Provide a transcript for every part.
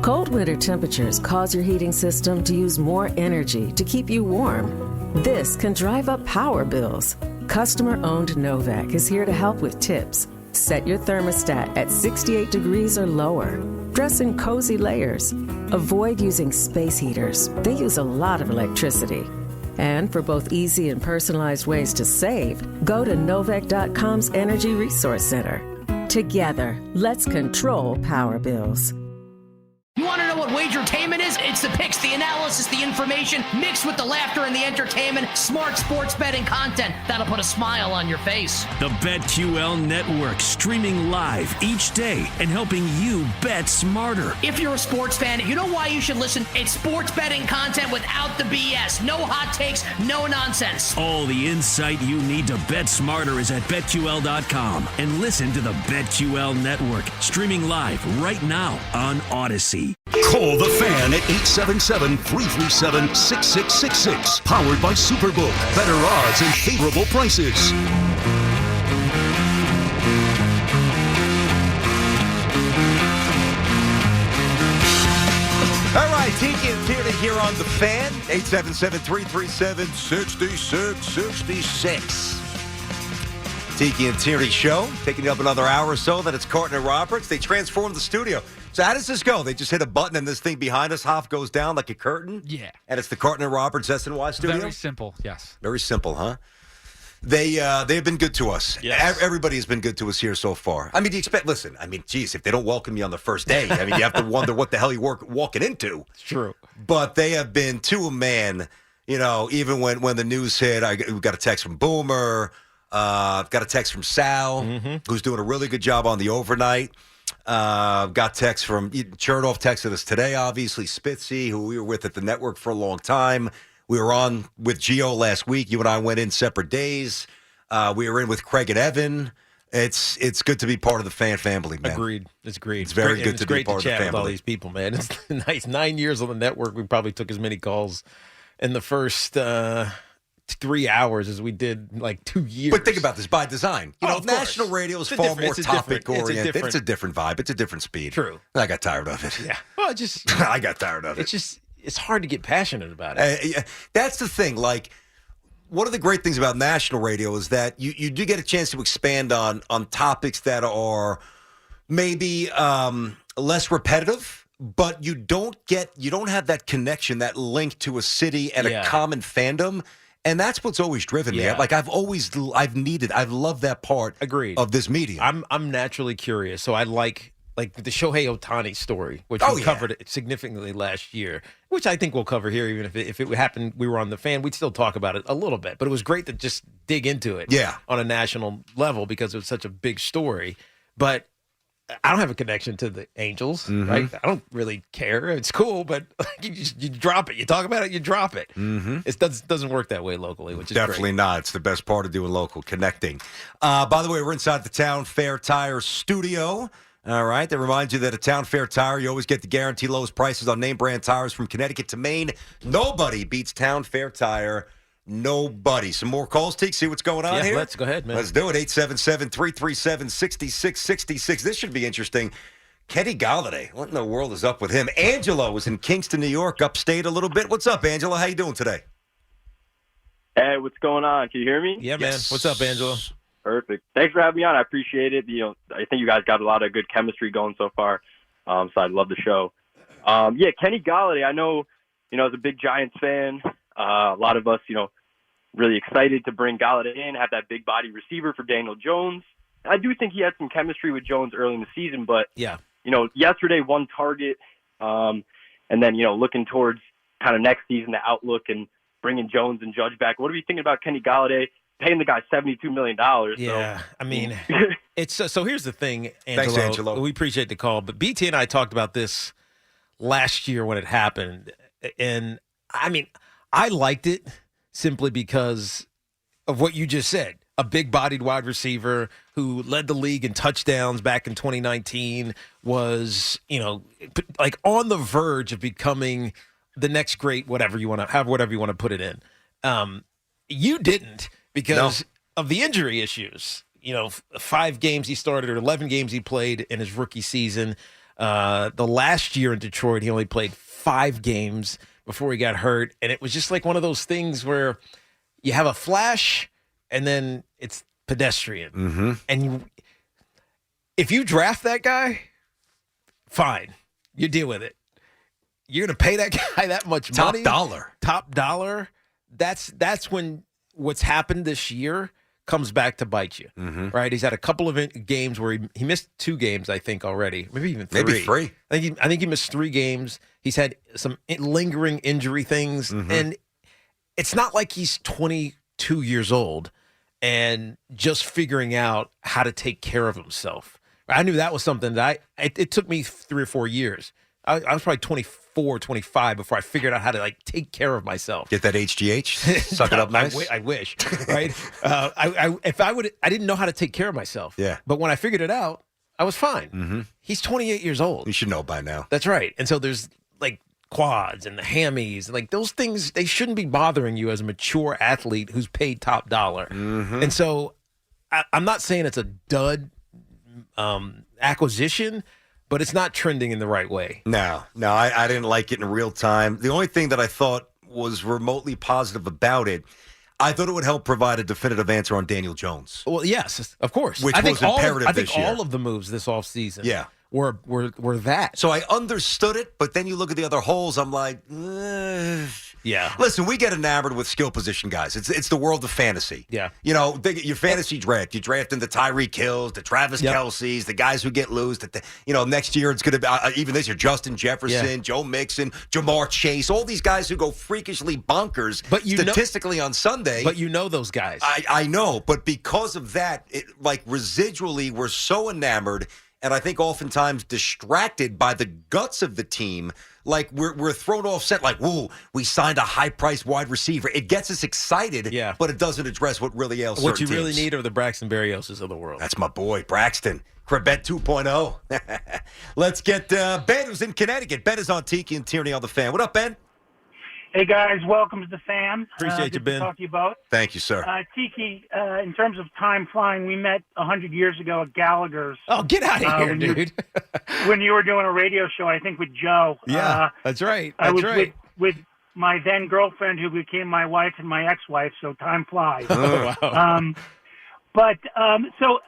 Cold winter temperatures cause your heating system to use more energy to keep you warm. This can drive up power bills. Customer-owned Novak is here to help with tips. Set your thermostat at 68 degrees or lower. Dress in cozy layers. Avoid using space heaters. They use a lot of electricity. And for both easy and personalized ways to save, go to Novak.com's Energy Resource Center. Together, let's control power bills. You want to know what wagertainment is? It's the picks, the analysis, the information, mixed with the laughter and the entertainment. Smart sports betting content that'll put a smile on your face. The BetQL Network, streaming live each day and helping you bet smarter. If you're a sports fan, you know why you should listen. It's sports betting content without the BS. No hot takes, no nonsense. All the insight you need to bet smarter is at BetQL.com. And listen to the BetQL Network, streaming live right now on Odyssey. Call the Fan at 877-337-6666. Powered by Superbook. Better odds and favorable prices. All right, Tiki and Tierney here on the Fan. 877-337-6666. Tiki and Tierney show. Taking up another hour or so. Then it's Carton and Roberts. They transformed the studio. So how does this go? They just hit a button and this thing behind us, Hoff, goes down like a curtain? Yeah. And it's the Carton and Roberts SNY studio? Very simple, yes. Very simple, huh? They've been good to us. Yes. Everybody has been good to us here so far. I mean, do you expect, listen, I mean, geez, if they don't welcome you on the first day, I mean, you have to wonder what the hell you're walking into. It's true. But they have been to a man, you know, even when the news hit, we got a text from Boomer, got a text from Sal, who's doing a really good job on the overnight. Got text from Chernoff texted us today, obviously. Spitzy, who we were with at the network for a long time. We were on with Gio last week. You and I went in separate days. We were in with Craig and Evan. It's good to be part of the Fan family, man. Agreed. It's great. It's very good to be part of the chat with all family. these people, man. It's nice. 9 years on the network. We probably took as many calls in the first 3 hours as we did like 2 years. But think about this by design. You know, national radio is far more topic oriented. It's a different vibe. It's a different speed. True. I got tired of it. Yeah. Well, I got tired of it. It's hard to get passionate about it. That's the thing. Like, one of the great things about national radio is that you do get a chance to expand on topics that are maybe less repetitive, but you don't have that connection, that link to a city and a common fandom. And that's what's always driven me. Like, I've loved that part of this medium. I'm naturally curious, so I like the Shohei Ohtani story, which we covered significantly last year, which I think we'll cover here. Even if it happened, we were on the Fan, we'd still talk about it a little bit. But it was great to just dig into it on a national level because it was such a big story. But I don't have a connection to the Angels, right? I don't really care. It's cool, but you drop it. You talk about it, you drop it. It doesn't work that way locally, which is definitely great. not. It's the best part of doing local, connecting. By the way, we're inside the Town Fair Tire studio. All right. That reminds you that at Town Fair Tire, you always get the guaranteed lowest prices on name brand tires from Connecticut to Maine. Nobody beats Town Fair Tire. Nobody. Some more calls, Teak. See what's going on here? Let's go ahead, man. Let's do it. 877-337-6666. This should be interesting. Kenny Galladay. What in the world is up with him? Angelo was in Kingston, New York, upstate a little bit. What's up, Angelo? How you doing today? Hey, what's going on? Can you hear me? Yeah, man. What's up, Angelo? Perfect. Thanks for having me on. I appreciate it. You know, I think you guys got a lot of good chemistry going so far. So I love the show. Kenny Galladay. I know, as a big Giants fan, a lot of us, really excited to bring Galladay in, have that big body receiver for Daniel Jones. I do think he had some chemistry with Jones early in the season, but yesterday 1 target, and then looking towards kind of next season, the outlook and bringing Jones and Judge back. What are we thinking about Kenny Galladay? Paying the guy $72 million. Yeah, I mean, it's so here's the thing, Angelo. Thanks, Angelo. We appreciate the call, but BT and I talked about this last year when it happened, and I mean, I liked it simply because of what you just said. A big-bodied wide receiver who led the league in touchdowns back in 2019 was, like on the verge of becoming the next great whatever you want to put it in. You didn't. Because of the injury issues, 5 games he started or 11 games he played in his rookie season. The last year in Detroit, he only played 5 games before he got hurt. And it was just like one of those things where you have a flash and then it's pedestrian. Mm-hmm. And if you draft that guy, fine. You deal with it. You're going to pay that guy that much money. Top dollar. That's when what's happened this year comes back to bite you, right? He's had a couple of games where he missed 2 games, I think, already. Maybe even 3. Maybe 3. I think he missed 3 games. He's had some lingering injury things, and it's not like he's 22 years old and just figuring out how to take care of himself. I knew that was something that it took me 3 or 4 years. I was probably 24, 25 before I figured out how to take care of myself. Get that HGH, suck it up nice. I wish, right? I didn't know how to take care of myself. Yeah. But when I figured it out, I was fine. He's 28 years old. You should know by now. That's right. And so there's quads and the hammies and those things, they shouldn't be bothering you as a mature athlete who's paid top dollar. And so I'm not saying it's a dud acquisition, but it's not trending in the right way. No, I didn't like it in real time. The only thing that I thought was remotely positive about it, I thought it would help provide a definitive answer on Daniel Jones. Well, yes, of course. Which was imperative this year. All of the moves this offseason were that. So I understood it, but then you look at the other holes, I'm like, yeah. Listen, we get enamored with skill position guys. It's the world of fantasy. Yeah. Your fantasy draft. You draft in the Tyreek Hills, the Travis Kelce's, the guys who get loose. Next year it's going to be, even this year, Justin Jefferson, Joe Mixon, Jamar Chase, all these guys who go freakishly bonkers statistically on Sunday. But you know those guys. I know, but because of that, residually, we're so enamored and I think oftentimes distracted by the guts of the team. We're thrown off set whoa, we signed a high-priced wide receiver. It gets us excited, but it doesn't address what really ails what certain you really teams. need are the Braxton Berrioses of the world. That's my boy, Braxton. Bet 2.0. Let's get Ben, who's in Connecticut. Ben is on Tiki and Tierney on the Fan. What up, Ben? Hey, guys. Welcome to the Fan. Appreciate you, Ben. Good to talk to you both. Thank you, sir. Tiki, in terms of time flying, we met 100 years ago at Gallagher's. Oh, get out of here, dude. When you were doing a radio show, I think, with Joe. Yeah, that's right. I was with my then girlfriend who became my wife and my ex-wife, so time flies. Oh, wow. So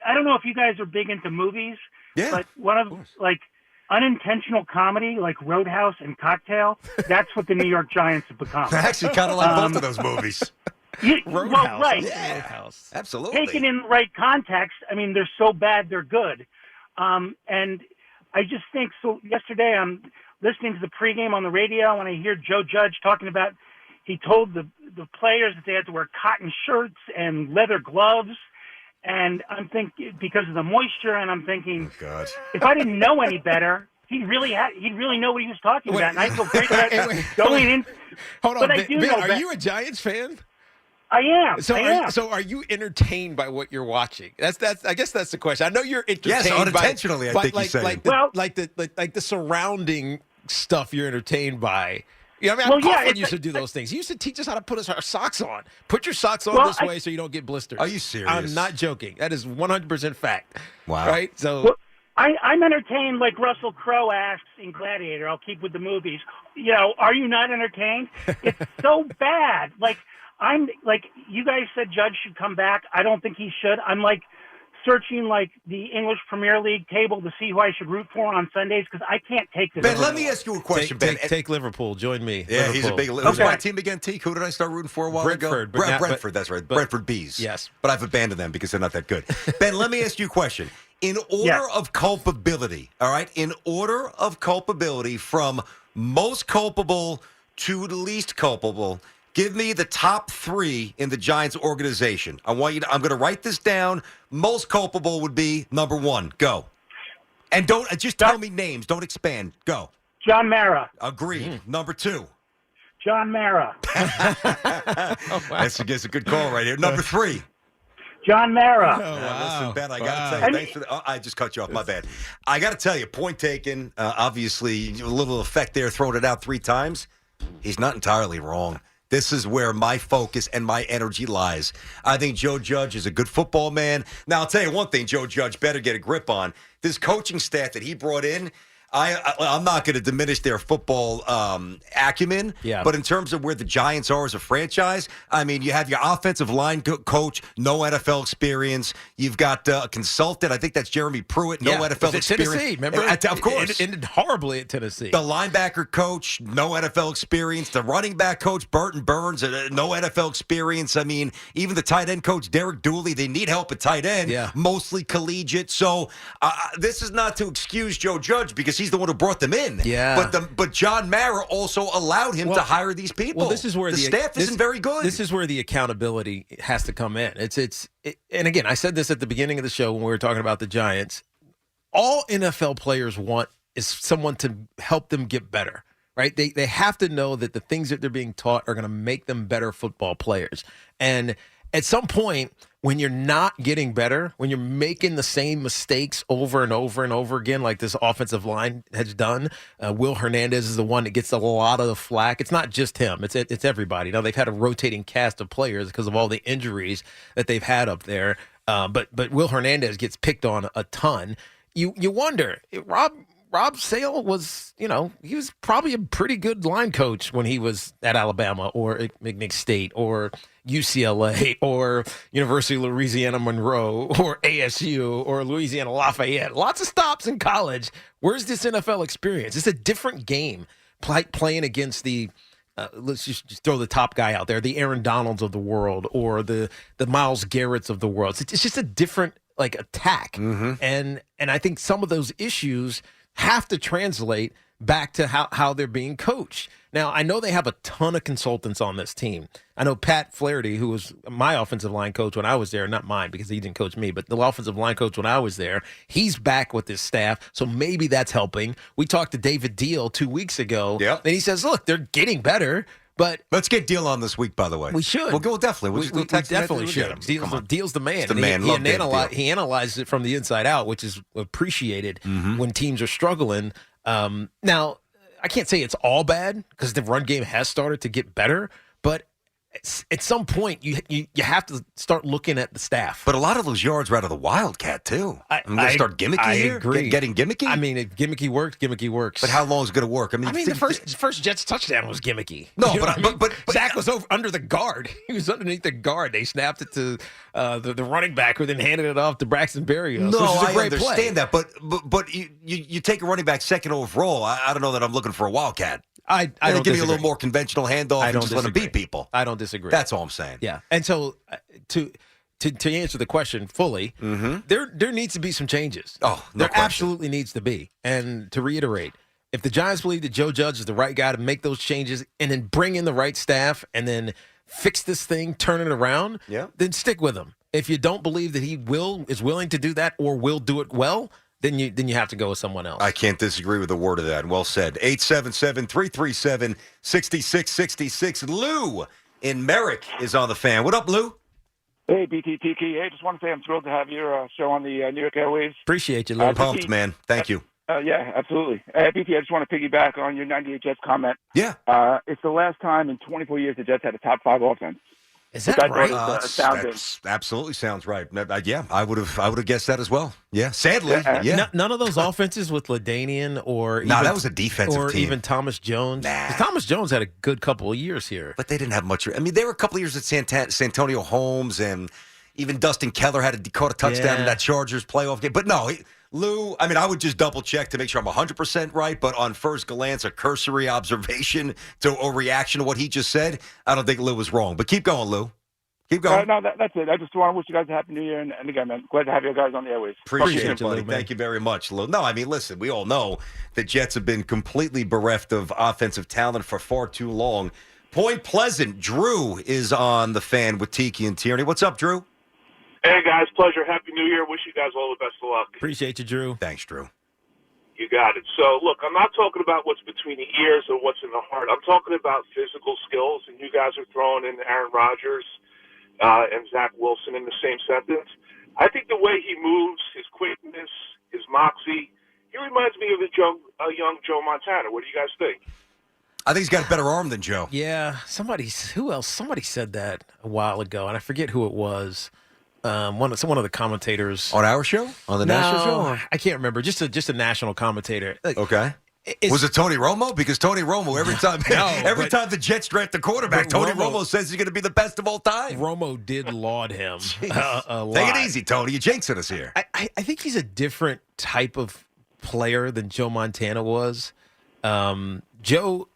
I don't know if you guys are big into movies, but one of unintentional comedy like Roadhouse and Cocktail, that's what the New York Giants have become. I actually kind of like both of those movies. Roadhouse. Well, right. Yeah, Roadhouse. Absolutely. Taken in the right context, I mean, they're so bad, they're good. And I just think, so yesterday I'm listening to the pregame on the radio and I hear Joe Judge talking about, he told the players that they had to wear cotton shirts and leather gloves. And I'm thinking, because of the moisture, and I'm thinking, oh, God. If I didn't know any better, he'd really know what he was talking about. And I feel great about going in. Hold on, but Ben, are you a Giants fan? I am. So are you entertained by what you're watching? That's. I guess that's the question. I know you're entertained. Yes, unintentionally. I think you're saying. The surrounding stuff you're entertained by. Yeah, Coughlin used to do those things. He used to teach us how to put our socks on. Put your socks on this way so you don't get blisters. Are you serious? I'm not joking. That is 100% fact. Wow. Right? So I'm entertained like Russell Crowe asks in Gladiator. I'll keep with the movies. Are you not entertained? It's so bad. You guys said Judge should come back. I don't think he should. I'm searching the English Premier League table to see who I should root for on Sundays because I can't take this. Ben, let me ask you a question, Ben. Take Liverpool. Join me. Yeah, Liverpool. he's a big. Who's my team again, Teak? Who did I start rooting for a while ago? Brentford, that's right. Brentford Bees. Yes. But I've abandoned them because they're not that good. Ben, let me ask you a question. In order of culpability, all right? In order of culpability from most culpable to the least culpable, give me the top 3 in the Giants organization. I'm going to write this down. Most culpable would be number 1. Go. And don't just tell me names. Don't expand. Go. John Mara. Agreed. Number 2. John Mara. That's a good call right here. Number 3. John Mara. Oh, wow. Listen, Ben, I got to tell you, thanks for I just cut you off. My bad. I got to tell you, point taken. Obviously, a little effect there, throwing it out 3 times. He's not entirely wrong. This is where my focus and my energy lies. I think Joe Judge is a good football man. Now, I'll tell you one thing Joe Judge better get a grip on. This coaching staff that he brought in, I'm not going to diminish their football acumen, but in terms of where the Giants are as a franchise, I mean, you have your offensive line coach, no NFL experience. You've got a consultant. I think that's Jeremy Pruitt, no NFL experience. Tennessee, remember? Of course. It ended horribly at Tennessee. The linebacker coach, no NFL experience. The running back coach, Burton Burns, no NFL experience. I mean, even the tight end coach, Derek Dooley, they need help at tight end, mostly collegiate. So this is not to excuse Joe Judge because he's the one who brought them in. Yeah. But John Mara also allowed him to hire these people. Well, this is where the staff isn't very good. This is where the accountability has to come in. And again, I said this at the beginning of the show when we were talking about the Giants. All NFL players want is someone to help them get better, right? They have to know that the things that they're being taught are going to make them better football players. And at some point, when you're not getting better, when you're making the same mistakes over and over and over again, like this offensive line has done, Will Hernandez is the one that gets a lot of the flack. It's not just him. It's everybody. Now, they've had a rotating cast of players because of all the injuries that they've had up there. But Will Hernandez gets picked on a ton. You wonder, Rob Sale was, he was probably a pretty good line coach when he was at Alabama or at McNick State or UCLA or University of Louisiana Monroe or ASU or Louisiana Lafayette. Lots of stops in college. Where's this NFL experience? It's a different game playing against the let's just throw the top guy out there, the Aaron Donalds of the world or the Myles Garretts of the world. It's just a different attack. Mm-hmm. And I think some of those issues have to translate back to how they're being coached. Now, I know they have a ton of consultants on this team. I know Pat Flaherty, who was my offensive line coach when I was there, not mine because he didn't coach me, but the offensive line coach when I was there, he's back with his staff, so maybe that's helping. We talked to David Deal 2 weeks ago, and he says, look, they're getting better. But let's get Deal on this week, by the way. We should. We'll definitely. We definitely should. Deal's the man. He's the man. He analyzes it from the inside out, which is appreciated when teams are struggling. Now, I can't say it's all bad because the run game has started to get better, but at some point you have to start looking at the staff. But a lot of those yards were out of the Wildcat too. They start gimmicky. I here? Agree. Getting gimmicky. I mean, if gimmicky works. But how long is it going to work? The first Jets touchdown was gimmicky. No, but Zach was under the guard. He was underneath the guard. They snapped it to the running back, who then handed it off to Braxton Berrios. No, I understand that, but you take a running back second overall. I don't know that I'm looking for a Wildcat. I don't give you a little more conventional handoff and just let them beat people. I don't disagree. That's all I'm saying. Yeah, and so to answer the question fully, there needs to be some changes. Oh, no there question. Absolutely needs to be. And to reiterate, if the Giants believe that Joe Judge is the right guy to make those changes and then bring in the right staff and then fix this thing, turn it around, then stick with him. If you don't believe that he is willing to do that or will do it well, then you have to go with someone else. I can't disagree with a word of that. Well said. 877-337-6666. Lou in Merrick is on the fan. What up, Lou? Hey, BTTK. Hey, just want to say I'm thrilled to have your show on the New York Airwaves. Appreciate you, Lou. Pumped, man. Thank you. Yeah, absolutely. BT, I just want to piggyback on your 98 Jets comment. Yeah. It's the last time in 24 years the Jets had a top 5 offense. Is that right? That absolutely sounds right. Yeah, I would have guessed that as well. Yeah, sadly, yeah. None of those offenses with LaDainian or that was a defensive team. Even Thomas Jones. Thomas Jones had a good couple of years here, but they didn't have much. I mean, there were a couple of years at Santonio Holmes, and even Dustin Keller had a touchdown in that Chargers playoff game. But no. Lou, I mean, I would just double check to make sure I'm 100% right, but on first glance, a cursory observation to a reaction to what he just said, I don't think Lou was wrong. But keep going, Lou. Keep going. No, that's it. I just want to wish you guys a happy New Year, and again, man, glad to have you guys on the airways. Appreciate you, buddy. Thank you very much, Lou. No, I mean, listen, we all know the Jets have been completely bereft of offensive talent for far too long. Point Pleasant, Drew is on the fan with Tiki and Tierney. What's up, Drew? Hey, guys. Pleasure. Happy New Year. Wish you guys all the best of luck. Appreciate you, Drew. Thanks, Drew. You got it. So, look, I'm not talking about what's between the ears or what's in the heart. I'm talking about physical skills, and you guys are throwing in Aaron Rodgers and Zach Wilson in the same sentence. I think the way he moves, his quickness, his moxie, he reminds me of a young Joe Montana. What do you guys think? I think he's got a better arm than Joe. Yeah, who else? Somebody said that a while ago, and I forget who it was. One of the commentators On our show? On the national show? I can't remember. Just a national commentator. Okay. Was it Tony Romo? Because Tony Romo, every time time the Jets draft the quarterback, Tony Romo says he's going to be the best of all time. Romo did laud him a lot. Take it easy, Tony. You're jinxing us here. I think he's a different type of player than Joe Montana was. Joe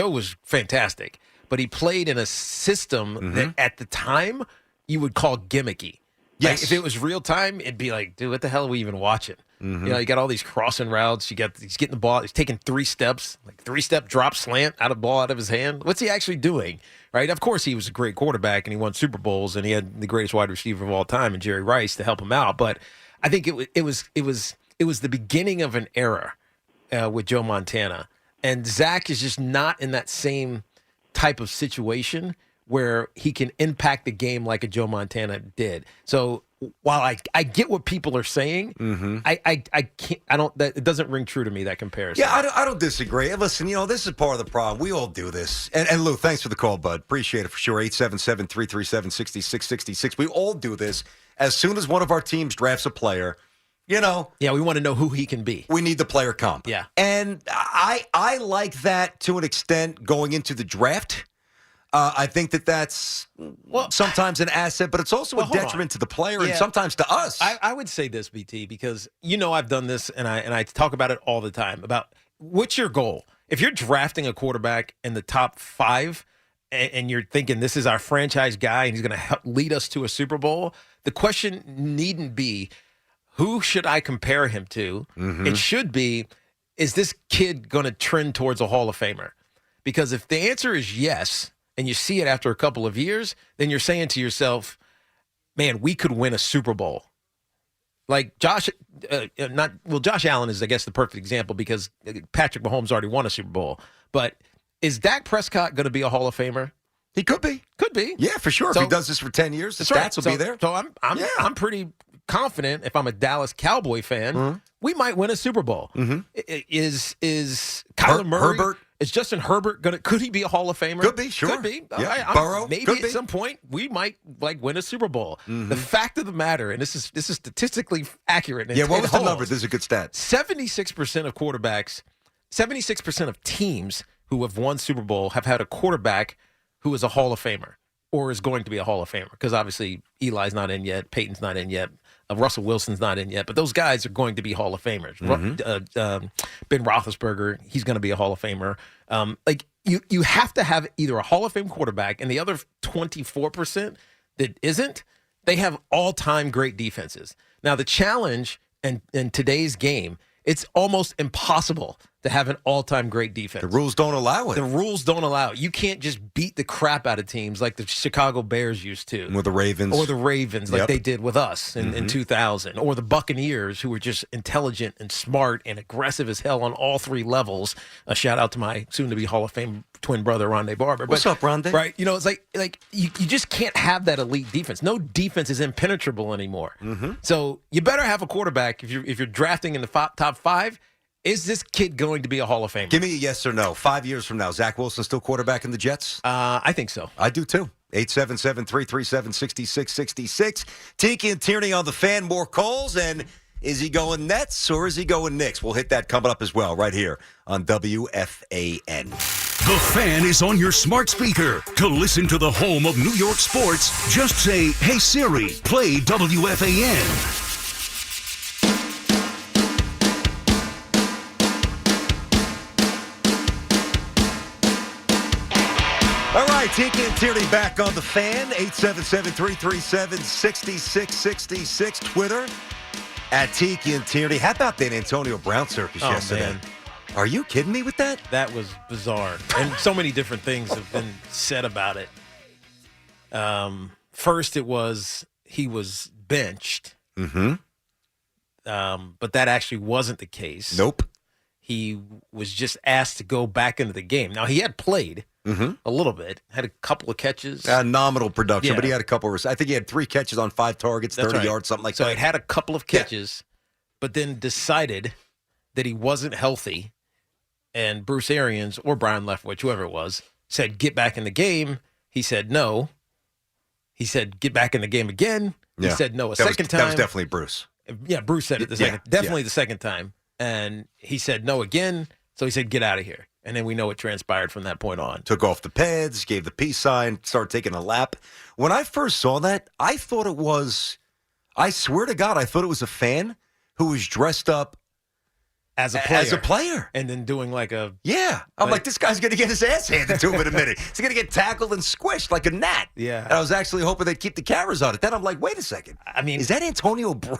was fantastic, but he played in a system that at the time you would call gimmicky. Yes. Like, if it was real time, it'd be like, dude, what the hell are we even watching? You got all these crossing routes. He's getting the ball. He's taking 3 steps, like 3-step drop slant out of his hand. What's he actually doing? Right? Of course, he was a great quarterback and he won Super Bowls and he had the greatest wide receiver of all time in Jerry Rice to help him out. But I think it was the beginning of an era with Joe Montana, and Zach is just not in that same type of situation where he can impact the game like a Joe Montana did. So while I get what people are saying, I can't. It doesn't ring true to me, that comparison. Yeah, I don't disagree. Listen, this is part of the problem. We all do this. And Lou, thanks for the call, bud. Appreciate it for sure. 877-337-6666. We all do this. As soon as one of our teams drafts a player, Yeah, we want to know who he can be. We need the player comp. Yeah. And I like that to an extent going into the draft. I think that's sometimes an asset, but it's also a detriment to the player and sometimes to us. I would say this, BT, because I've done this and I talk about it all the time about what's your goal. If you're drafting a quarterback in the top 5 and you're thinking this is our franchise guy and he's going to help lead us to a Super Bowl, the question needn't be who should I compare him to. It should be, is this kid going to trend towards a Hall of Famer? Because if the answer is yes, and you see it after a couple of years, then you're saying to yourself, man, we could win a Super Bowl. Like Josh Allen is, I guess, the perfect example because Patrick Mahomes already won a Super Bowl. But is Dak Prescott going to be a Hall of Famer? He could be. Could be. Yeah, for sure. So, if he does this for 10 years, the stats will be there. So I'm pretty confident if I'm a Dallas Cowboy fan, we might win a Super Bowl. Is Kyler Murray? Herbert? Is Justin Herbert could he be a Hall of Famer? Could be, sure. Could be. Yeah. Burrow? Maybe could at be. some point we might win a Super Bowl. The fact of the matter, and this is statistically accurate. Yeah, what was the number? This is a good stat. 76% of quarterbacks, 76% of teams who have won Super Bowl have had a quarterback who is a Hall of Famer or is going to be a Hall of Famer. Because obviously Eli's not in yet, Peyton's not in yet. Russell Wilson's not in yet, but those guys are going to be Hall of Famers. Ben Roethlisberger, he's going to be a Hall of Famer. You have to have either a Hall of Fame quarterback, and the other 24% that isn't, they have all-time great defenses. Now, the challenge in today's game, it's almost impossible to have an all-time great defense. The rules don't allow it. The rules don't allow it. You can't just beat the crap out of teams like the Chicago Bears used to. With the Ravens. Or the Ravens like they did with us in 2000. Or the Buccaneers, who were just intelligent and smart and aggressive as hell on all 3 levels. A shout-out to my soon-to-be Hall of Fame twin brother, Rondé Barber. What's up, Rondé? Right? It's like you just can't have that elite defense. No defense is impenetrable anymore. So you better have a quarterback if you're drafting in the top 5. Is this kid going to be a Hall of Famer? Give me a yes or no. 5 years from now, Zach Wilson still quarterback in the Jets? I think so. I do too. 877-337-6666. Tiki and Tierney on the Fan. More calls. And is he going Nets or is he going Knicks? We'll hit that coming up as well right here on WFAN. The Fan is on your smart speaker. To listen to the home of New York sports, just say, "Hey Siri, play WFAN." All right, Tiki and Tierney back on the Fan. 877-337-6666. Twitter at Tiki and Tierney. How about that Antonio Brown circus yesterday? Man. Are you kidding me with that? That was bizarre. And so many different things have been said about it. First, it was he was benched. Mm-hmm. But that actually wasn't the case. Nope. He was just asked to go back into the game. Now, he had played a little bit, had a couple of catches. Nominal production, but he had a couple of, I think he had 3 catches on 5 targets, 30 yards, something like that. So he had a couple of catches, but then decided that he wasn't healthy and Bruce Arians or Brian Leftwich, whoever it was, said, get back in the game. He said no. He said, get back in the game again. He said no second time. That was definitely Bruce. Yeah, Bruce said it the second time. And he said no again. So he said, get out of here. And then we know what transpired from that point on. Took off the pads, gave the peace sign, started taking a lap. When I first saw that, I thought it was, I swear to God, I thought it was a fan who was dressed up as a player. And then doing like a... Yeah. I'm like, this guy's going to get his ass handed to him in a minute. He's going to get tackled and squished like a gnat. Yeah. And I was actually hoping they'd keep the cameras on it. Then I'm like, wait a second. I mean... Is that Antonio Brown?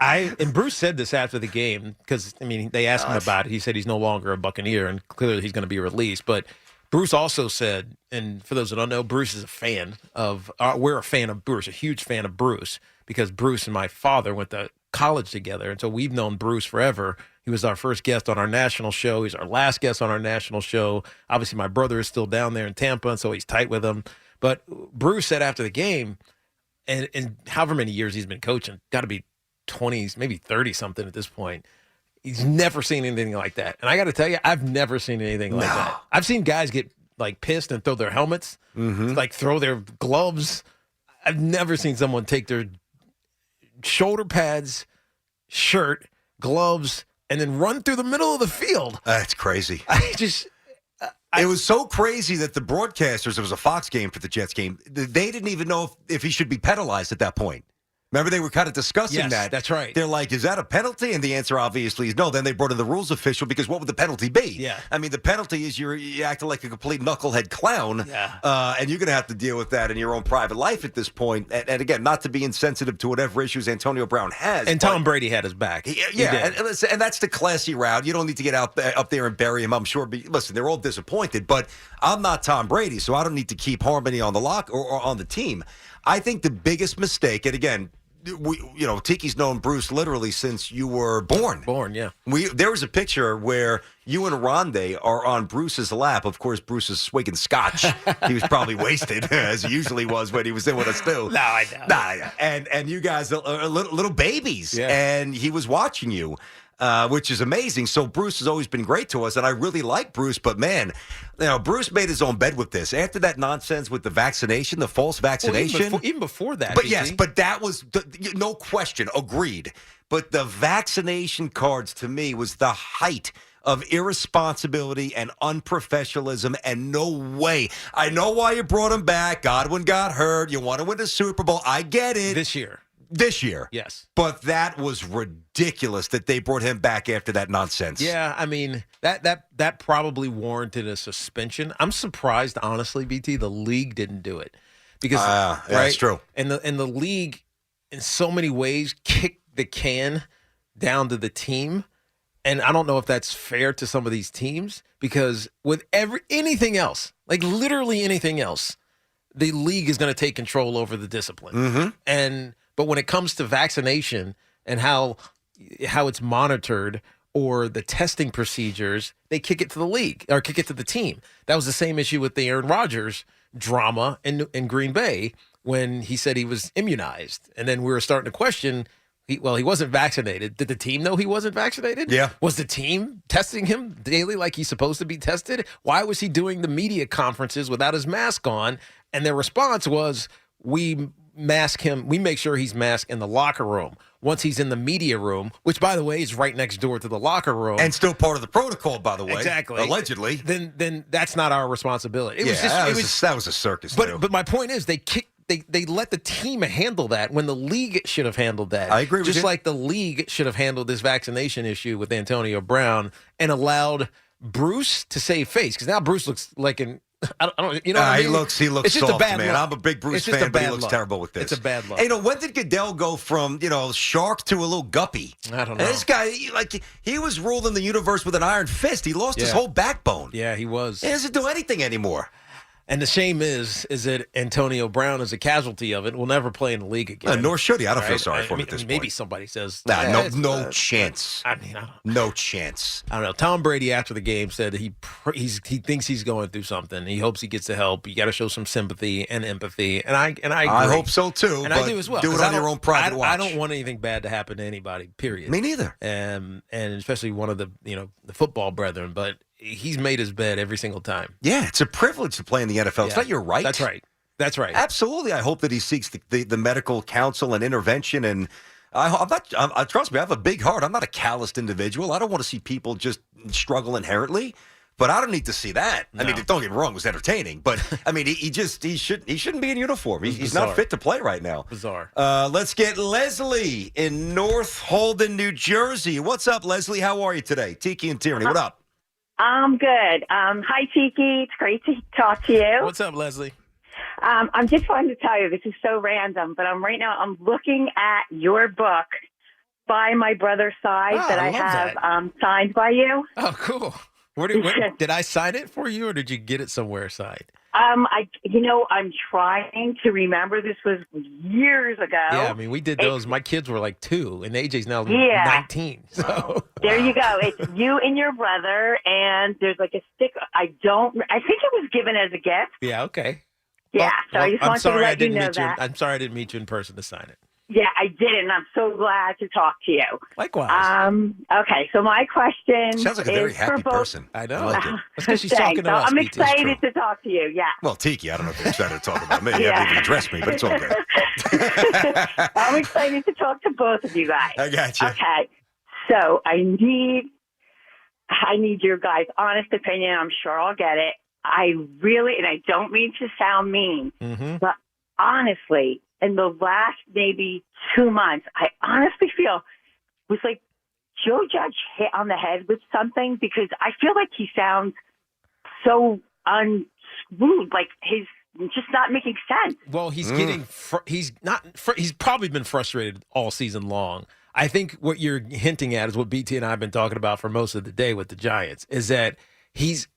And Bruce said this after the game because, I mean, they asked him about it. He said he's no longer a Buccaneer and clearly he's going to be released. But Bruce also said, and for those that don't know, Bruce is a fan of... we're a fan of Bruce, a huge fan of Bruce, because Bruce and my father went to college together. And so we've known Bruce forever. He was our first guest on our national show. He's our last guest on our national show. Obviously, my brother is still down there in Tampa, and so he's tight with him. But Bruce said after the game, and however many years he's been coaching, got to be 20s, maybe 30-something at this point, he's never seen anything like that. And I got to tell you, I've never seen anything like that. I've seen guys get, like, pissed and throw their helmets, like throw their gloves. I've never seen someone take their shoulder pads, shirt, gloves, and then run through the middle of the field. That's crazy. It was so crazy that the broadcasters, it was a Fox game for the Jets game, they didn't even know if he should be penalized at that point. Remember, they were kind of discussing that. That's right. They're like, is that a penalty? And the answer obviously is no. Then they brought in the rules official because what would the penalty be? Yeah. I mean, the penalty is you acting like a complete knucklehead clown, and you're going to have to deal with that in your own private life at this point. And again, not to be insensitive to whatever issues Antonio Brown has. And Tom Brady had his back. And that's the classy route. You don't need to get up there and bury him, I'm sure. Listen, they're all disappointed, but I'm not Tom Brady, so I don't need to keep harmony on the lock or on the team. I think the biggest mistake, and again, Tiki's known Bruce literally since you were born. Yeah. There was a picture where you and Rondé are on Bruce's lap. Of course, Bruce is swigging scotch. He was probably wasted, as he usually was when he was in with us, too. No, I know. And you guys are little babies, and he was watching you. Which is amazing. So Bruce has always been great to us, and I really like Bruce. But, man, Bruce made his own bed with this. After that nonsense with the vaccination, the false vaccination. Well, even before that. But, yes, but that was, no question, agreed. But the vaccination cards, to me, was the height of irresponsibility and unprofessionalism, and no way. I know why you brought him back. Godwin got hurt. You want to win the Super Bowl. I get it. This year. Yes. But that was ridiculous that they brought him back after that nonsense. Yeah, I mean, that probably warranted a suspension. I'm surprised, honestly, BT, the league didn't do it. Because right? That's true. And the league, in so many ways, kicked the can down to the team. And I don't know if that's fair to some of these teams, because with anything else, like literally anything else, the league is going to take control over the discipline. But when it comes to vaccination and how it's monitored or the testing procedures, they kick it to the league or kick it to the team. That was the same issue with the Aaron Rodgers drama in Green Bay when he said he was immunized. And then we were starting to question, he wasn't vaccinated. Did the team know he wasn't vaccinated? Yeah. Was the team testing him daily like he's supposed to be tested? Why was he doing the media conferences without his mask on? And their response was, we mask him. We make sure he's masked in the locker room. Once he's in the media room, which, by the way, is right next door to the locker room. And still part of the protocol, by the way. Exactly. Allegedly. Then that's not our responsibility. That was a circus, too. But my point is they let the team handle that when the league should have handled that. I agree with you. Just like the league should have handled this vaccination issue with Antonio Brown and allowed Bruce to save face. Because now Bruce looks like I don't, you know what I mean? He looks it's soft, man. Look. I'm a big Bruce fan, but he looks terrible with this. It's a bad look. Hey, when did Goodell go from, shark to a little guppy? I don't know. And this guy, he was ruling the universe with an iron fist. He lost his whole backbone. Yeah, he was. He doesn't do anything anymore. And the shame is that Antonio Brown is a casualty of it. Will never play in the league again. Nor should he. I don't feel sorry for him at this point. Maybe somebody says, no chance. I mean, no chance. I don't know. Tom Brady after the game said he thinks he's going through something. He hopes he gets the help. You got to show some sympathy and empathy. And I agree. I hope so too. And I do as well. Do it on your own private watch. I don't want anything bad to happen to anybody. Period. Me neither. And especially one of the the football brethren. But he's made his bed every single time. Yeah, it's a privilege to play in the NFL. Yeah. It's not your right. That's right. That's right. Absolutely. I hope that he seeks the medical counsel and intervention. And trust me, I have a big heart. I'm not a calloused individual. I don't want to see people just struggle inherently. But I don't need to see that. No. I mean, don't get me wrong, it was entertaining. But I mean, he shouldn't be in uniform. He's not fit to play right now. Bizarre. Let's get Leslie in North Holden, New Jersey. What's up, Leslie? How are you today? Tiki and Tierney, what up? I'm good. Hi, Tiki. It's great to talk to you. What's up, Leslie? I'm just wanting to tell you, this is so random, but I'm looking at your book, By My Brother's Side, that I have signed by you. Oh, cool. Did I sign it for you, or did you get it somewhere signed? I'm trying to remember. This was years ago. Yeah, I mean, we did those. My kids were like 2, and AJ's now 19. So there you go. It's you and your brother, and there's like a sticker. I think it was given as a gift. Yeah, okay. Yeah, so I just wanted to let you know that. I'm sorry I didn't meet you in person to sign it. Yeah, I did, and I'm so glad to talk to you. Likewise. Okay, so my question sounds like a very happy person. I know. That's because she's talking to us. I'm excited to talk to you, yeah. Well, Tiki, I don't know if you're excited to talk about me. You haven't even addressed me, but it's all good. I'm excited to talk to both of you guys. I got you. Okay, so I need your guys' honest opinion. I'm sure I'll get it. I really, and I don't mean to sound mean, but honestly, in the last maybe 2 months, I honestly feel it was like Joe Judge hit on the head with something, because I feel like he sounds so unscrewed, like he's just not making sense. Well, he's he's probably been frustrated all season long. I think what you're hinting at is what BT and I have been talking about for most of the day with the Giants, is that he's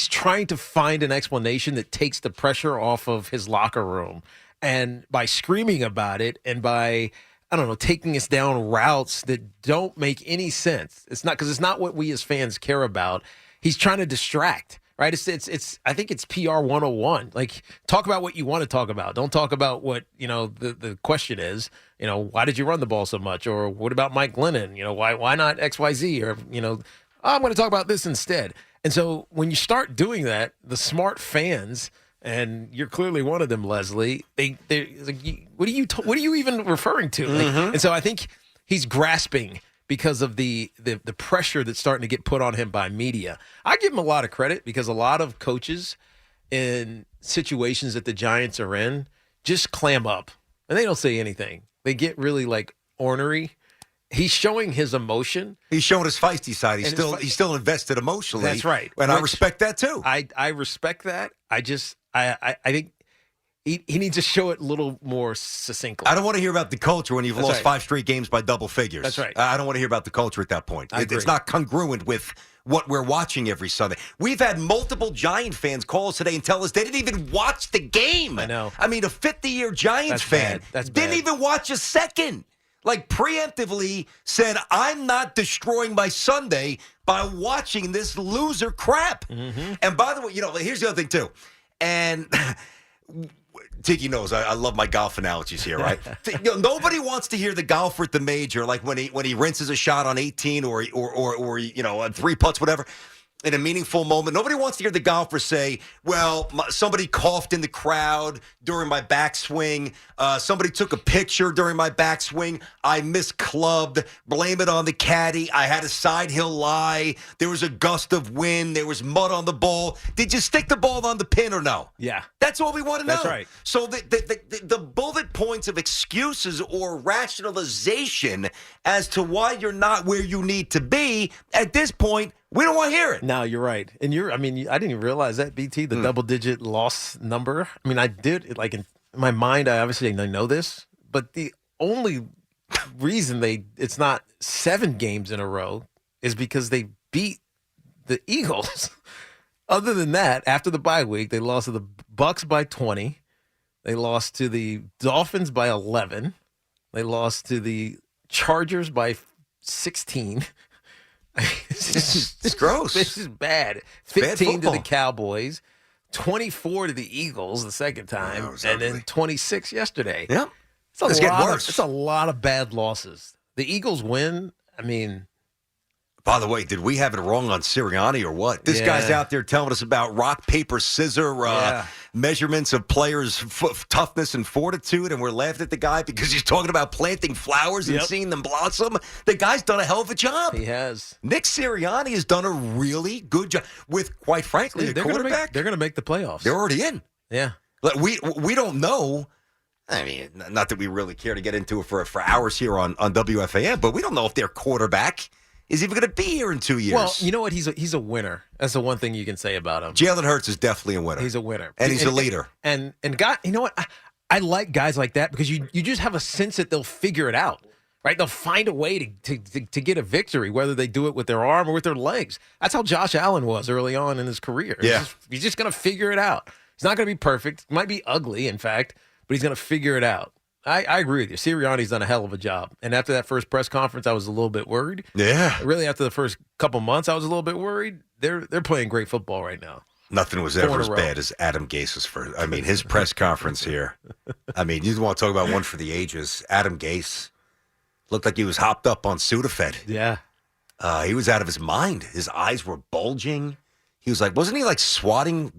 trying to find an explanation that takes the pressure off of his locker room. And by screaming about it and by, I don't know, taking us down routes that don't make any sense. It's not what we as fans care about. He's trying to distract, right? It's I think it's PR 101. Like, talk about what you want to talk about. Don't talk about what, the question is, why did you run the ball so much? Or what about Mike Glennon? Why not XYZ? Or, I'm going to talk about this instead. And so when you start doing that, the smart fans, and you're clearly one of them, Leslie, they're like, what are you even referring to? And so I think he's grasping because of the pressure that's starting to get put on him by media. I give him a lot of credit, because a lot of coaches in situations that the Giants are in just clam up and they don't say anything. They get really like ornery. He's showing his emotion. He's showing his feisty side. He's still invested emotionally. That's right. And I respect that too. I respect that. I think he needs to show it a little more succinctly. I don't want to hear about the culture when you've lost 5 straight games by double figures. That's right. I don't want to hear about the culture at that point. It's not congruent with what we're watching every Sunday. We've had multiple Giant fans call us today and tell us they didn't even watch the game. I know. I mean, a 50-year Giants fan didn't even watch a second. Like, preemptively said, I'm not destroying my Sunday by watching this loser crap. And by the way, here's the other thing, too. And Tiki knows I love my golf analogies here, right? Nobody wants to hear the golfer at the major, like when he rinses a shot on 18 or on 3 putts, whatever. In a meaningful moment, nobody wants to hear the golfer say, well, somebody coughed in the crowd during my backswing. Somebody took a picture during my backswing. I misclubbed. Blame it on the caddy. I had a side hill lie. There was a gust of wind. There was mud on the ball. Did you stick the ball on the pin or no? Yeah. That's all we want to know. That's right. So the bullet points of excuses or rationalization as to why you're not where you need to be, at this point, we don't want to hear it. No, you're right. And I didn't even realize that, BT, the double-digit loss number. I mean, I did, like, in my mind, I know this, but the only reason it's not 7 games in a row is because they beat the Eagles Other than that, after the bye week, they lost to the Bucks by 20. They lost to the Dolphins by 11. They lost to the Chargers by 16. It's gross. This is bad. 15 to the Cowboys, 24 to the Eagles the second time, and then 26 yesterday. Yeah. It's getting worse. It's a lot of bad losses. The Eagles win. I mean, by the way, did we have it wrong on Sirianni or what? This guy's out there telling us about rock, paper, scissor measurements of players' toughness and fortitude, and we're laughing at the guy because he's talking about planting flowers and seeing them blossom. The guy's done a hell of a job. He has. Nick Sirianni has done a really good job with, quite frankly, a quarterback. They're going to make the playoffs. They're already in. Yeah. Like, we don't know. I mean, not that we really care to get into it for hours here on WFAN, but we don't know if their quarterback is even going to be here in 2 years. Well, you know what? He's a winner. That's the one thing you can say about him. Jalen Hurts is definitely a winner. He's a winner. And he's a leader. And God, you know what? I like guys like that because you just have a sense that they'll figure it out, right? They'll find a way to get a victory, whether they do it with their arm or with their legs. That's how Josh Allen was early on in his career. Yeah. He's just going to figure it out. He's not going to be perfect. He might be ugly, in fact, but he's going to figure it out. I agree with you. Sirianni's done a hell of a job. And after that first press conference, I was a little bit worried. Yeah. Really, after the first couple months, I was a little bit worried. They're playing great football right now. Nothing was ever as bad as Adam Gase's first. I mean, his press conference here. I mean, you want to talk about one for the ages. Adam Gase looked like he was hopped up on Sudafed. Yeah. He was out of his mind. His eyes were bulging. He was like, wasn't he like swatting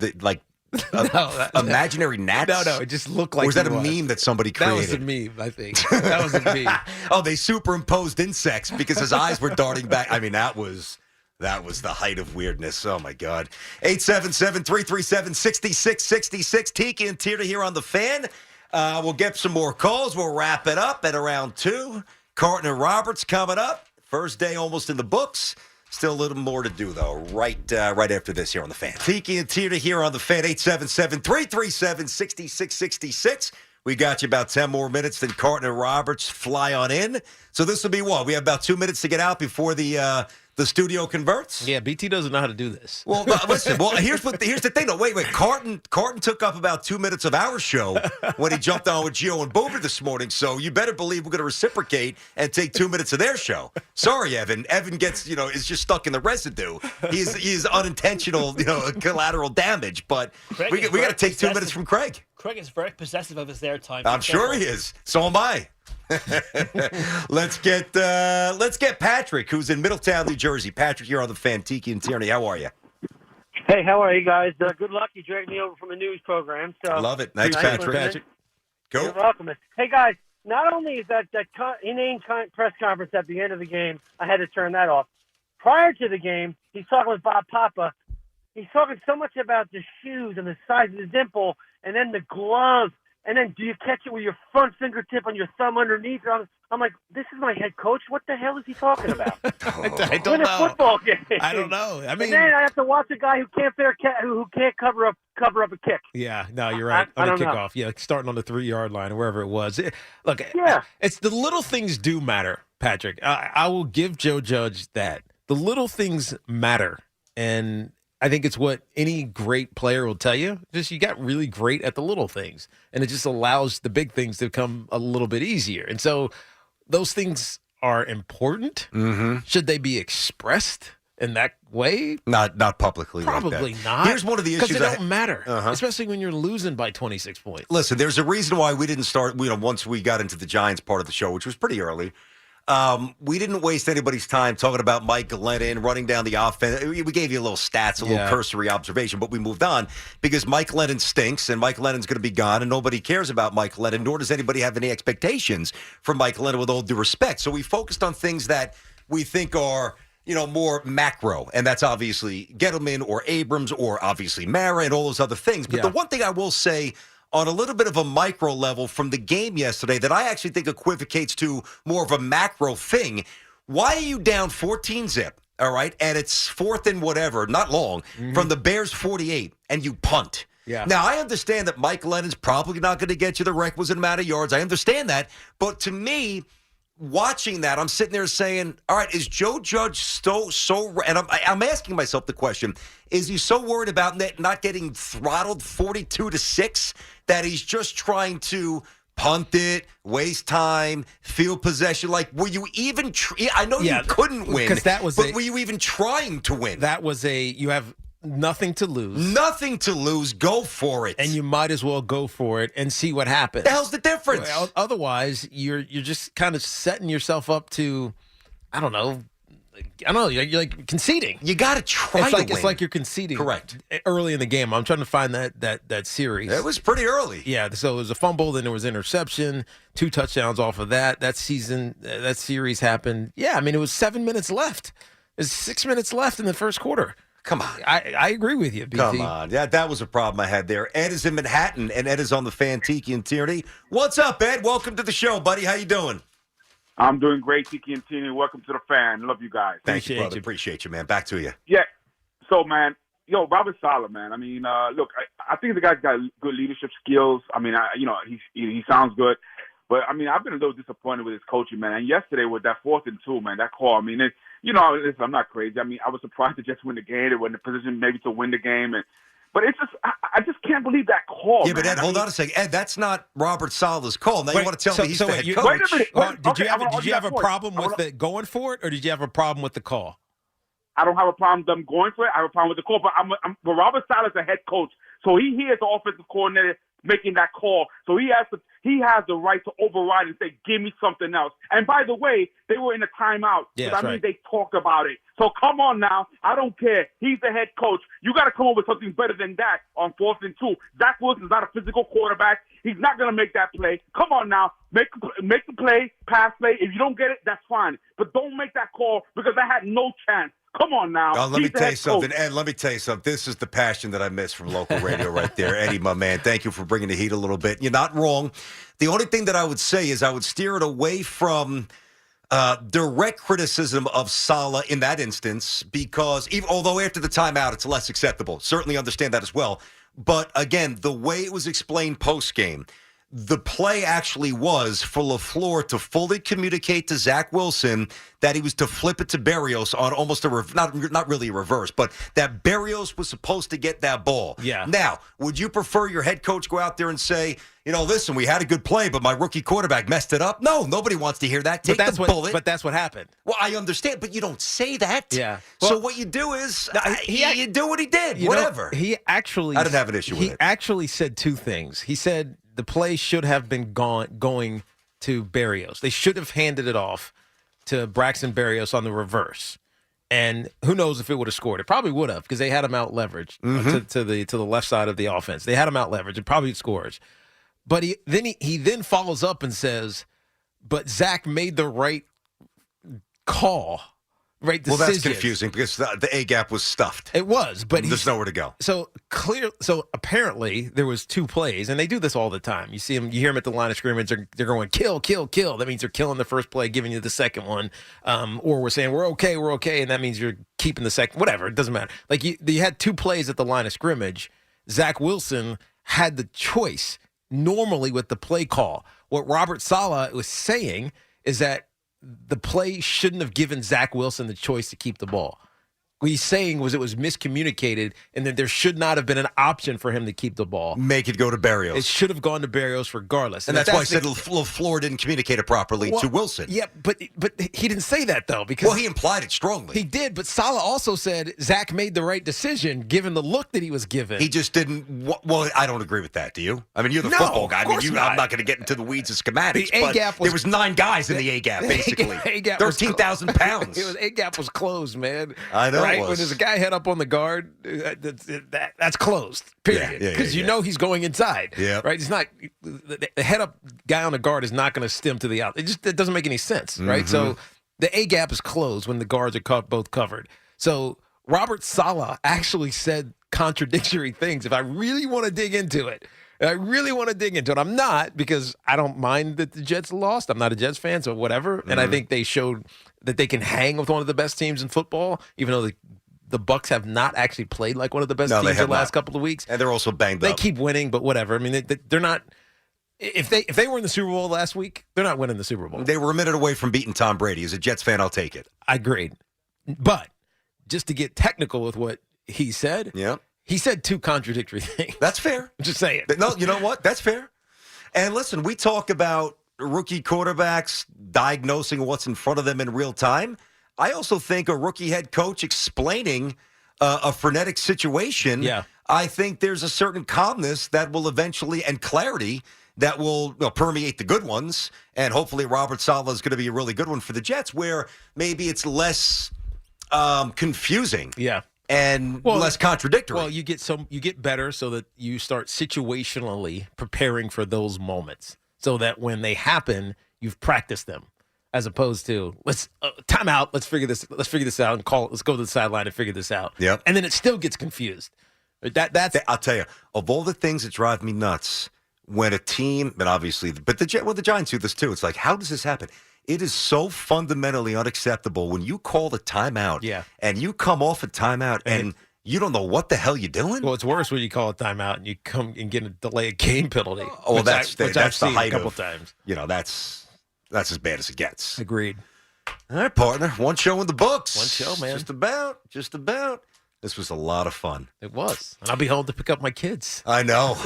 imaginary gnats? No, it just looked like. Or was that a meme that somebody created? That was a meme, I think. That was a meme. Oh, they superimposed insects because his eyes were darting back. I mean, that was the height of weirdness. Oh, my God. 877-337-6666. Tiki and Tierna here on The Fan. We'll get some more calls. We'll wrap it up at around 2. Carton and Roberts coming up. First day almost in the books. Still a little more to do, though, right after this here on The Fan. Tiki and Tierna here on The Fan, 877-337-6666. We got you about 10 more minutes, then Carton and Roberts fly on in. So this will be what? We have about 2 minutes to get out before the studio converts? Yeah, BT doesn't know how to do this. Well, listen. Well, here's the thing. though. Wait. Carton took up about 2 minutes of our show when he jumped on with Gio and Boomer this morning. So you better believe we're going to reciprocate and take 2 minutes of their show. Sorry, Evan. Evan gets is just stuck in the residue. He's unintentional collateral damage. But we got to take 2 minutes from Craig. Craig is very possessive of his airtime. I'm sure he is. So am I. Let's get Patrick, who's in Middletown, New Jersey. Patrick, you're on The Fan. Tiki and Tierney, how are you? Hey, how are you guys? Good luck. You dragged me over from a news program. So love it. Thanks, Patrick. Go. You're welcome. Hey, guys, not only is that inane press conference at the end of the game, I had to turn that off. Prior to the game, he's talking with Bob Papa. He's talking so much about the shoes and the size of the dimple and then the gloves. And then do you catch it with your front fingertip on your thumb underneath? I'm like, this is my head coach. What the hell is he talking about? I don't know. A football game. I don't know. I mean, and then I have to watch a guy who can't cover up a kick. Yeah, no, you're right. I don't kickoff. know. Yeah, starting on the 3-yard line or wherever it was. Look, yeah. It's the little things do matter, Patrick. I will give Joe Judge that. The little things matter, and I think it's what any great player will tell you. Just you got really great at the little things, and it just allows the big things to come a little bit easier. And so those things are important. Mm-hmm. Should they be expressed in that way? Not publicly. Probably like that. not. Here's one of the issues. Because it don't matter, especially when you're losing by 26 points. Listen, there's a reason why we didn't start. Once we got into the Giants part of the show, which was pretty early. We didn't waste anybody's time talking about Mike Glennon running down the offense. We gave you a little stats, a little cursory observation, but we moved on because Mike Glennon stinks and Mike Glennon's going to be gone and nobody cares about Mike Glennon, nor does anybody have any expectations for Mike Glennon with all due respect. So we focused on things that we think are, more macro, and that's obviously Gettleman or Abrams or obviously Mara and all those other things. But the one thing I will say on a little bit of a micro level from the game yesterday that I actually think equivocates to more of a macro thing. Why are you down 14-zip, all right, and it's 4th and whatever, not long, from the Bears 48, and you punt? Yeah. Now, I understand that Mike Glennon's probably not going to get you the requisite amount of yards. I understand that. But to me, watching that, I'm sitting there saying, all right, is Joe Judge so and I'm asking myself the question, is he so worried about not getting throttled 42-6 that he's just trying to punt it, waste time, field possession? Like, were you even I know you couldn't win, but were you even trying to win? That was you have nothing to lose. Nothing to lose. Go for it. And you might as well go for it and see what happens. The hell's the difference? Well, otherwise, you're just kind of setting yourself up to, I don't know, you're like conceding. You got to try to win. It's like you're conceding. Correct. Early in the game. I'm trying to find that series. It was pretty early. Yeah, so it was a fumble, then there was interception, 2 touchdowns off of that. That series happened. Yeah, I mean, it was 7 minutes left. There's 6 minutes left in the first quarter. Come on. I agree with you, BT. Come on. Yeah, that was a problem I had there. Ed is in Manhattan, and Ed is on the Fan Tiki and Tierney. What's up, Ed? Welcome to the show, buddy. How you doing? I'm doing great, Tiki and Tierney. Welcome to the Fan. Love you guys. Thank you, brother. Appreciate you, man. Back to you. Yeah. So, man, Robert Saleh, man. I mean, look, I think the guy's got good leadership skills. I mean, he sounds good. But, I mean, I've been a little disappointed with his coaching, man. And yesterday with that 4th and 2, man, that call, I mean, listen, I'm not crazy. I mean, I was surprised to just win the game. They were in the position maybe to win the game. But it's just, I just can't believe that call. Yeah, man. But Ed, hold on a second. Ed, that's not Robert Saleh's call. Now you want to tell me he's the head coach. Wait a minute. Did you have a problem with it going for it, or did you have a problem with the call? I don't have a problem with them going for it. I have a problem with the call. But Robert Saleh's a head coach, so he hears the offensive coordinator making that call. So he has the right to override and say, give me something else. And by the way, they were in a timeout. Yeah, that right. means they talked about it. So come on now. I don't care. He's the head coach. You got to come up with something better than that on 4th and 2. Zach Wilson's not a physical quarterback. He's not going to make that play. Come on now. Make the play, pass play. If you don't get it, that's fine. But don't make that call because I had no chance. Come on now. Let me tell you something, Ed. Let me tell you something. This is the passion that I miss from local radio right there. Eddie, my man, thank you for bringing the heat a little bit. You're not wrong. The only thing that I would say is I would steer it away from direct criticism of Saleh in that instance because although after the timeout it's less acceptable. Certainly understand that as well. But, again, the way it was explained post-game, the play actually was for LaFleur to fully communicate to Zach Wilson that he was to flip it to Berrios on almost not really a reverse, but that Berrios was supposed to get that ball. Yeah. Now, would you prefer your head coach go out there and say, listen, we had a good play, but my rookie quarterback messed it up? No, nobody wants to hear that. Take the bullet. But that's what happened. Well, I understand, but you don't say that. Yeah. So what you do is you do what he did, whatever. He actually... I didn't have an issue with it. He actually said 2 things. He said the play should have been going to Berrios. They should have handed it off to Braxton Berrios on the reverse. And who knows if it would have scored. It probably would have because they had him out leveraged to the left side of the offense. They had him out leveraged. It probably scores. But he then follows up and says, but Zach made the right call, right decision. Well, that's confusing because the A-gap was stuffed. It was, but there's nowhere to go. So apparently there was 2 plays, and they do this all the time. You see them, you hear them at the line of scrimmage. They're going kill, kill, kill. That means they're killing the first play, giving you the second one, or we're saying we're okay, and that means you're keeping the second. Whatever, it doesn't matter. Like you had 2 plays at the line of scrimmage. Zach Wilson had the choice normally with the play call. What Robert Saleh was saying is that the play shouldn't have given Zach Wilson the choice to keep the ball. What he's saying was it was miscommunicated and that there should not have been an option for him to keep the ball. Make it go to Berrios. It should have gone to Berrios regardless. And that's why I said LaFleur didn't communicate it properly to Wilson. Yeah, but he didn't say that, though. Because he implied it strongly. He did, but Saleh also said Zach made the right decision given the look that he was given. He just didn't. Well, I don't agree with that. Do you? I mean, you're the football guy. I'm not going to get into the weeds of schematics. The A-gap there was 9 guys in the A-gap, basically. 13,000 pounds. A-gap was closed, man. I know. Right? When there's a guy head up on the guard, that's closed, period. Because you know he's going inside. Yeah. Right? He's not the head up guy on the guard is not going to stem to the out. It doesn't make any sense, right? So the A gap is closed when the guards are both covered. So Robert Saleh actually said contradictory things. If I really want to dig into it, I'm not, because I don't mind that the Jets lost. I'm not a Jets fan, so whatever. And I think they showed that they can hang with one of the best teams in football, even though the Bucs have not actually played like one of the best teams the last couple of weeks. And they're also banged up. They keep winning, but whatever. I mean, they're not. If they were in the Super Bowl last week, they're not winning the Super Bowl. They were a minute away from beating Tom Brady. As a Jets fan, I'll take it. I agreed. But just to get technical with what he said, he said two contradictory things. That's fair. Just saying. No, you know what? That's fair. And listen, we talk about rookie quarterbacks diagnosing what's in front of them in real time. I also think a rookie head coach explaining a frenetic situation, I think there's a certain calmness that will eventually, and clarity, that will permeate the good ones. And hopefully Robert Saleh is going to be a really good one for the Jets, where maybe it's less confusing. And less contradictory. Well, you get better so that you start situationally preparing for those moments, so that when they happen, you've practiced them, as opposed to let's time out. Let's figure this out and call. Let's go to the sideline and figure this out. And then it still gets confused. That's I'll tell you, of all the things that drive me nuts when a team, but the Giants do this too. It's like, how does this happen? It is so fundamentally unacceptable when you call the timeout and you come off a timeout and you don't know what the hell you're doing. Well, it's worse when you call a timeout and you come and get a delay of game penalty. Oh, that's I've the seen height a couple of times. That's as bad as it gets. Agreed. All right, partner. One show in the books. One show, man. Just about. This was a lot of fun. It was. And I'll be home to pick up my kids. I know.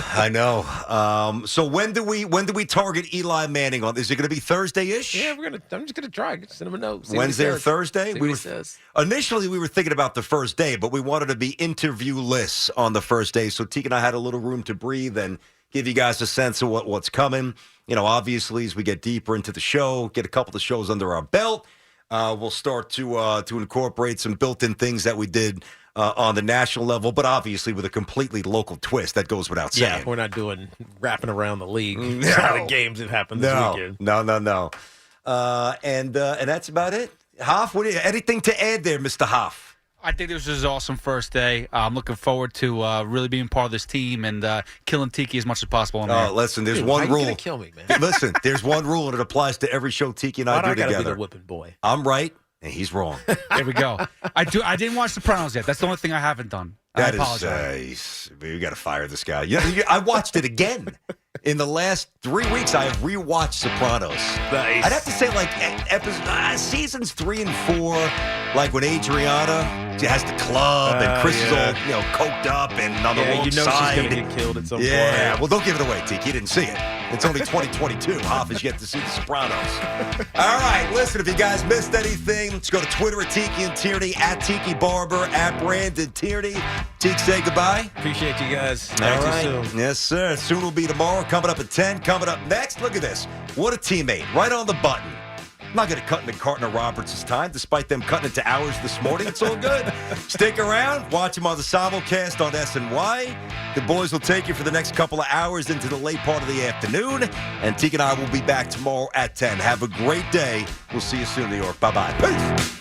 So when do we target Eli Manning on? Is it going to be Thursday-ish? Yeah, I'm just gonna try. Send him a note. Wednesday or Thursday? See what he says. Initially, we were thinking about the first day, but we wanted to be interview-less on the first day. So Teague and I had a little room to breathe and give you guys a sense of what's coming. Obviously, as we get deeper into the show, get a couple of shows under our belt, we'll start to incorporate some built-in things that we did on the national level, but obviously with a completely local twist. That goes without saying. Yeah, we're not doing wrapping around the league. Kind of games that happened this weekend. No. And that's about it. Hoff, anything to add there, Mr. Hoff? I think this was an awesome first day. I'm looking forward to really being part of this team and killing Tiki as much as possible on there. Listen, there's one rule. You're going to kill me, man. Listen, there's one rule, and it applies to every show Tiki and I do together. I got to be the whipping boy? I'm right, and he's wrong. There we go. I didn't watch Sopranos yet. That's the only thing I haven't done. I apologize. We got to fire this guy. I watched it again. In the last 3 weeks, I have rewatched Sopranos. Nice. I'd have to say, seasons 3 and 4, like when Adriana has the club and Chris is all coked up and on the wrong side. She's going to get killed at some point. Yeah, well, don't give it away, Tiki. You didn't see it. It's only 2022. Hoff has yet to see the Sopranos. All right, listen, if you guys missed anything, let's go to Twitter at Tiki and Tierney, at Tiki Barber, at Brandon Tierney. Tiki, say goodbye. Appreciate you guys. All Talk right. to you soon. Yes, sir. Soon will be tomorrow. Coming up at 10. Coming up next. Look at this. What a teammate. Right on the button. I'm not going to cut into Carton Roberts' time, despite them cutting into ours this morning. It's all good. Stick around. Watch him on the Simulcast on SNY. The boys will take you for the next couple of hours into the late part of the afternoon. And Teague and I will be back tomorrow at 10. Have a great day. We'll see you soon, New York. Bye-bye. Peace.